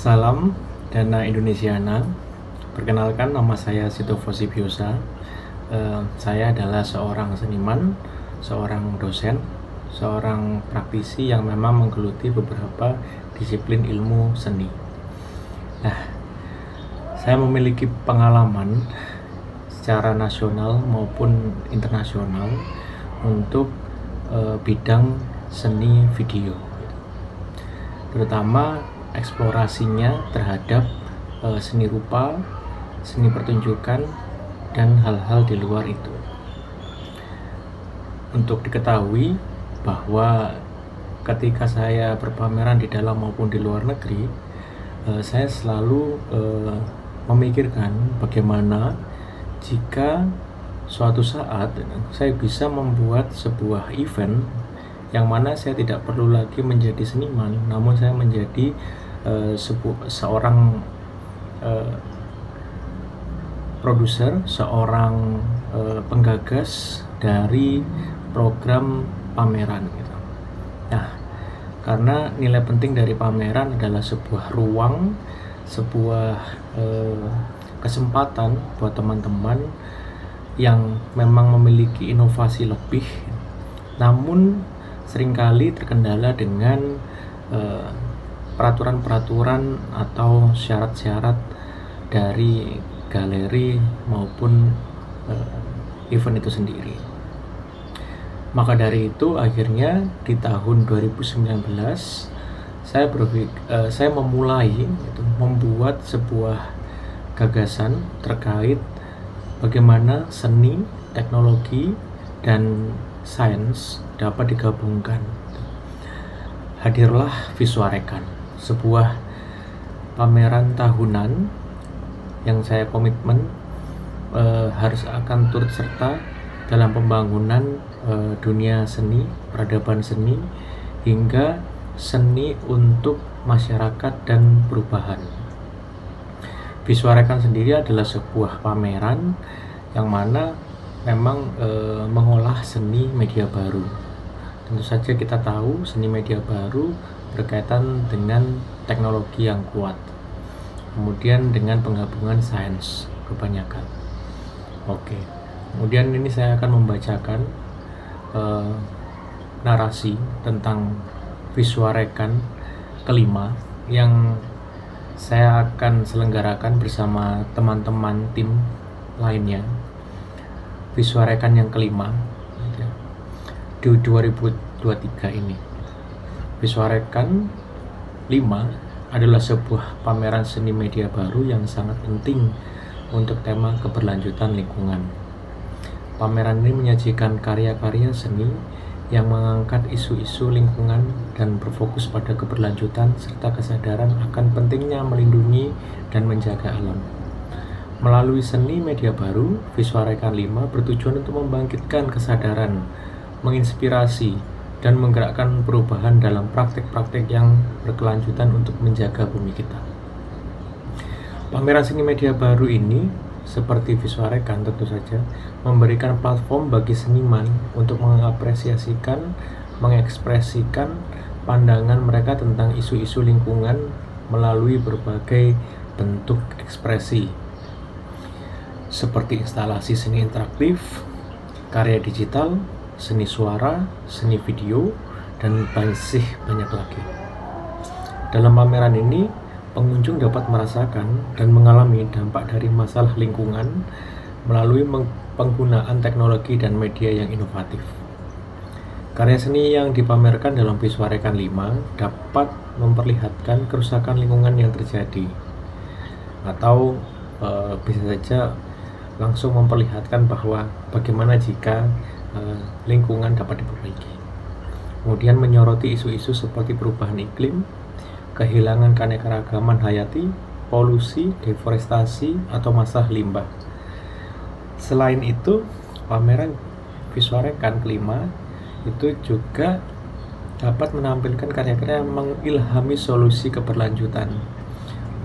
Salam Dana Indonesiana. Perkenalkan, nama saya Sito Fosibiosa. Saya adalah seorang seniman, seorang dosen, seorang praktisi yang memang menggeluti beberapa disiplin ilmu seni. Nah, saya memiliki pengalaman secara nasional maupun internasional untuk bidang seni video, terutama eksplorasinya terhadap seni rupa, seni pertunjukan, dan hal-hal di luar itu. Untuk diketahui bahwa ketika saya berpameran di dalam maupun di luar negeri, saya selalu memikirkan bagaimana jika suatu saat saya bisa membuat sebuah event yang mana saya tidak perlu lagi menjadi seniman, namun saya menjadi seorang produser, seorang penggagas dari program pameran gitu. Nah, karena nilai penting dari pameran adalah sebuah ruang, sebuah kesempatan buat teman-teman yang memang memiliki inovasi lebih, namun seringkali terkendala dengan peraturan-peraturan atau syarat-syarat dari galeri maupun event itu sendiri. Maka dari itu akhirnya di tahun 2019 saya memulai membuat sebuah gagasan terkait bagaimana seni, teknologi, dan sains dapat digabungkan. Hadirlah Visuarekan, sebuah pameran tahunan yang saya komitmen harus akan turut serta dalam pembangunan dunia seni, peradaban seni, hingga seni untuk masyarakat dan perubahan. Visuarekan sendiri adalah sebuah pameran yang mana memang mengolah seni media baru. Tentu saja kita tahu seni media baru berkaitan dengan teknologi yang kuat, kemudian dengan penggabungan sains kebanyakan. Oke, kemudian ini saya akan membacakan narasi tentang Visuarekan kelima yang saya akan selenggarakan bersama teman-teman tim lainnya. Visuarekan yang kelima di 2023 ini. Visuarekan 5 adalah sebuah pameran seni media baru yang sangat penting untuk tema keberlanjutan lingkungan. Pameran ini menyajikan karya-karya seni yang mengangkat isu-isu lingkungan dan berfokus pada keberlanjutan serta kesadaran akan pentingnya melindungi dan menjaga alam. Melalui seni media baru, Visuarekan 5 bertujuan untuk membangkitkan kesadaran, menginspirasi, dan menggerakkan perubahan dalam praktik-praktik yang berkelanjutan untuk menjaga bumi kita. Pameran seni media baru ini, seperti Visuarekan tentu saja, memberikan platform bagi seniman untuk mengapresiasikan, mengekspresikan pandangan mereka tentang isu-isu lingkungan melalui berbagai bentuk ekspresi, seperti instalasi seni interaktif, karya digital, seni suara, seni video, dan masih banyak lagi. Dalam pameran ini, pengunjung dapat merasakan dan mengalami dampak dari masalah lingkungan melalui penggunaan teknologi dan media yang inovatif. Karya seni yang dipamerkan dalam Visuarekan 5 dapat memperlihatkan kerusakan lingkungan yang terjadi, atau bisa saja langsung memperlihatkan bahwa bagaimana jika lingkungan dapat diperbaiki. Kemudian menyoroti isu-isu seperti perubahan iklim, kehilangan keanekaragaman hayati, polusi, deforestasi, atau masalah limbah. Selain itu, pameran Visuarekan kelima itu juga dapat menampilkan karya-karya yang mengilhami solusi keberlanjutan,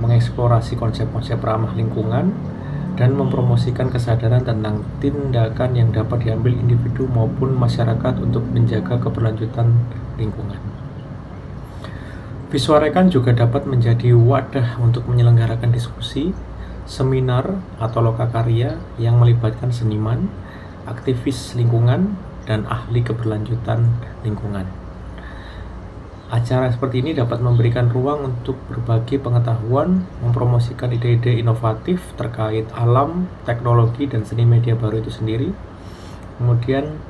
mengeksplorasi konsep-konsep ramah lingkungan, dan mempromosikan kesadaran tentang tindakan yang dapat diambil individu maupun masyarakat untuk menjaga keberlanjutan lingkungan. Visuarekan juga dapat menjadi wadah untuk menyelenggarakan diskusi, seminar, atau lokakarya yang melibatkan seniman, aktivis lingkungan, dan ahli keberlanjutan lingkungan. Acara seperti ini dapat memberikan ruang untuk berbagi pengetahuan, mempromosikan ide-ide inovatif terkait alam, teknologi, dan seni media baru itu sendiri. Kemudian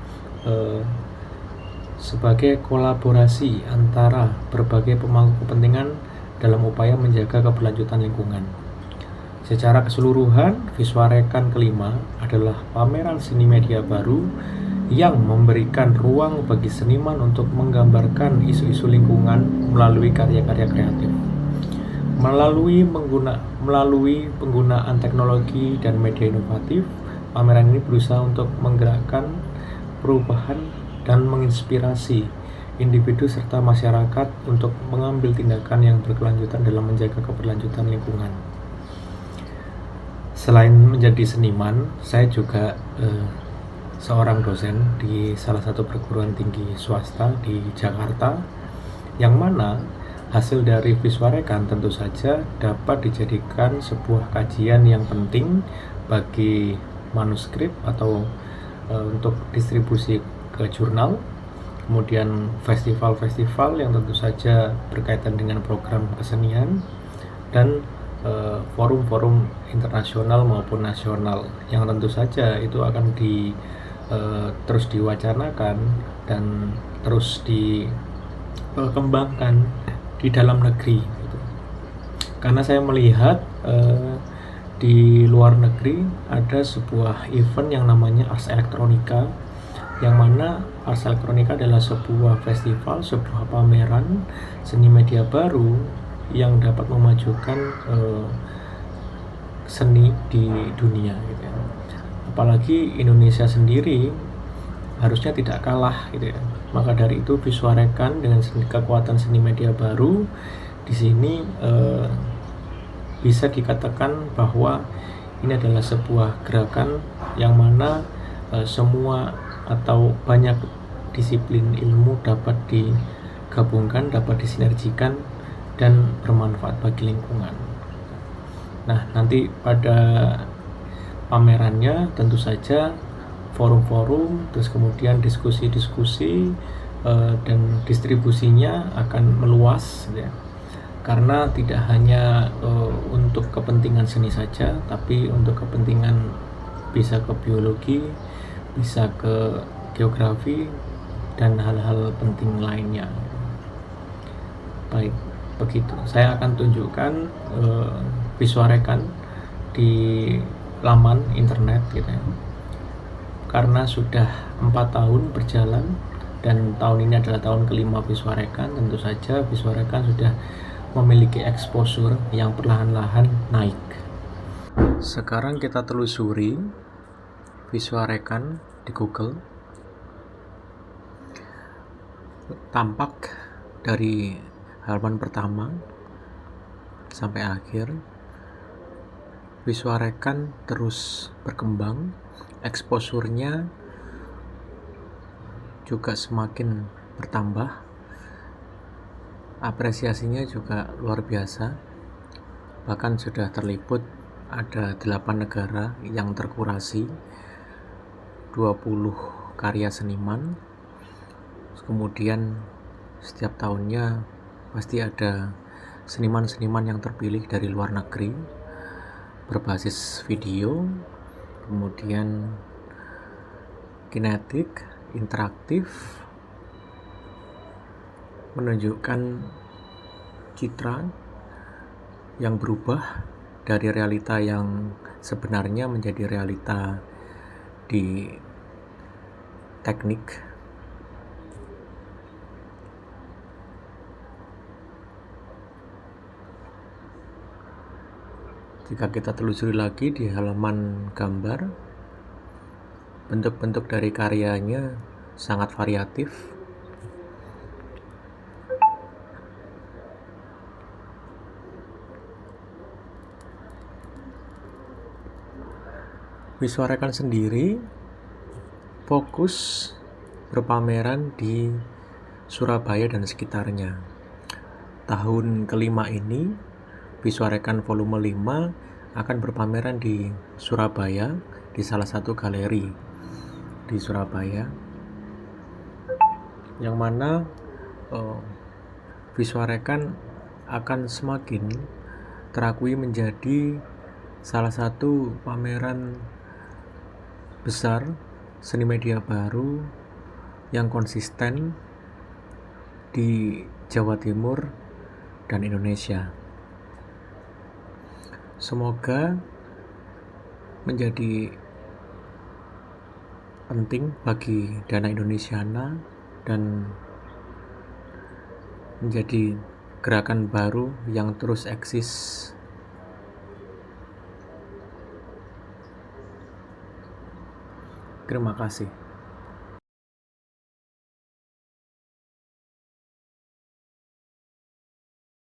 sebagai kolaborasi antara berbagai pemangku kepentingan dalam upaya menjaga keberlanjutan lingkungan. Secara keseluruhan, Visuarekan kelima adalah pameran seni media baru yang memberikan ruang bagi seniman untuk menggambarkan isu-isu lingkungan melalui karya-karya kreatif. Melalui penggunaan teknologi dan media inovatif, pameran ini berusaha untuk menggerakkan perubahan dan menginspirasi individu serta masyarakat untuk mengambil tindakan yang berkelanjutan dalam menjaga keberlanjutan lingkungan. Selain menjadi seniman, saya juga seorang dosen di salah satu perguruan tinggi swasta di Jakarta, yang mana hasil dari Visuarekan tentu saja dapat dijadikan sebuah kajian yang penting bagi manuskrip atau untuk distribusi ke jurnal, kemudian festival-festival yang tentu saja berkaitan dengan program kesenian, dan forum-forum internasional maupun nasional yang tentu saja itu akan terus diwacanakan dan terus dikembangkan di dalam negeri gitu. Karena saya melihat di luar negeri ada sebuah event yang namanya Ars Electronica, yang mana Ars Electronica adalah sebuah festival, sebuah pameran seni media baru yang dapat memajukan seni di dunia gitu ya. Apalagi Indonesia sendiri harusnya tidak kalah gitu ya. Maka dari itu Visuarekan dengan kekuatan seni media baru di sini bisa dikatakan bahwa ini adalah sebuah gerakan yang mana semua atau banyak disiplin ilmu dapat digabungkan, dapat disinergikan, dan bermanfaat bagi lingkungan. Nah, nanti pada pamerannya tentu saja forum-forum, terus kemudian diskusi-diskusi dan distribusinya akan meluas ya. Karena tidak hanya untuk kepentingan seni saja, tapi untuk kepentingan bisa ke biologi, bisa ke geografi, dan hal-hal penting lainnya. Baik, begitu. Saya akan tunjukkan Visuarekan di laman internet gitu ya. Karena sudah 4 tahun berjalan dan tahun ini adalah tahun kelima Visuarekan, tentu saja Visuarekan sudah memiliki exposure yang perlahan-lahan naik. Sekarang kita telusuri Visuarekan di Google. Tampak dari halaman pertama sampai akhir, Visuarekan terus berkembang, exposure-nya juga semakin bertambah, apresiasinya juga luar biasa. Bahkan sudah terliput ada 8 negara yang terkurasi, 20 karya seniman. Kemudian setiap tahunnya pasti ada seniman-seniman yang terpilih dari luar negeri berbasis video, kemudian kinetik, interaktif, menunjukkan citra yang berubah dari realita yang sebenarnya menjadi realita di teknik. Jika kita telusuri lagi di halaman gambar, bentuk-bentuk dari karyanya sangat variatif. Visuarekan sendiri fokus berpameran di Surabaya dan sekitarnya. tahun kelima ini, Visuarekan volume 5 akan berpameran di Surabaya, di salah satu galeri di Surabaya, yang mana Visuarekan akan semakin terakui menjadi salah satu pameran besar seni media baru yang konsisten di Jawa Timur dan Indonesia. Semoga menjadi penting bagi Dana Indonesiana dan menjadi gerakan baru yang terus eksis. Terima kasih.